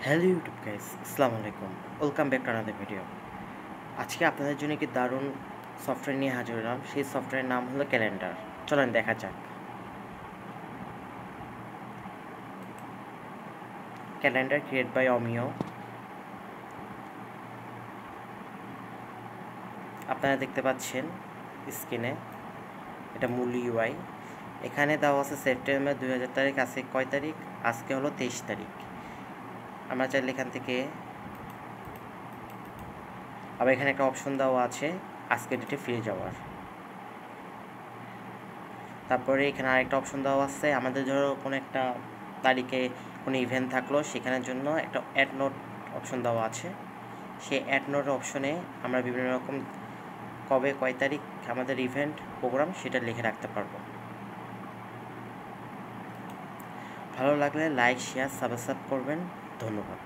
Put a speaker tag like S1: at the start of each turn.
S1: Hello YouTube guys, আসসালামু আলাইকুম। Welcome back to another video. আজকে আপনাদের জন্য একটি দারুণ সফটওয়্যার নিয়ে হাজির হলাম। সেই সফটওয়্যারের নাম হলো ক্যালেন্ডার। চলেন দেখা যাক। Calendar create by Amiyo. আপনারা দেখতে পাচ্ছেন স্ক্রিনে, এটা মূল ইউআই। এখানে দেওয়া আছে সেপ্টেম্বর 2000 তারিখ। আজকে কয় তারিখ? আজকে হলো 23 তারিখ। আমরা চাইলে এখান থেকে আবার এখানে একটা অপশন দেওয়া আছে আজকের ডেটে ফিরে যাওয়ার। তারপরে এখানে আরেকটা অপশন দেওয়া আছে, আমাদের ধরো কোনো একটা তারিখে কোনো ইভেন্ট থাকলো, সেখানের জন্য একটা অ্যাড নোট অপশন দেওয়া আছে। সেই অ্যাড নোট অপশনে আমরা বিভিন্ন রকম কবে কয় তারিখ আমাদের ইভেন্ট প্রোগ্রাম সেটা লিখে রাখতে পারবো। ভালো লাগলে লাইক, শেয়ার, সাবস্ক্রাইব করবেন। ধন্যবাদ।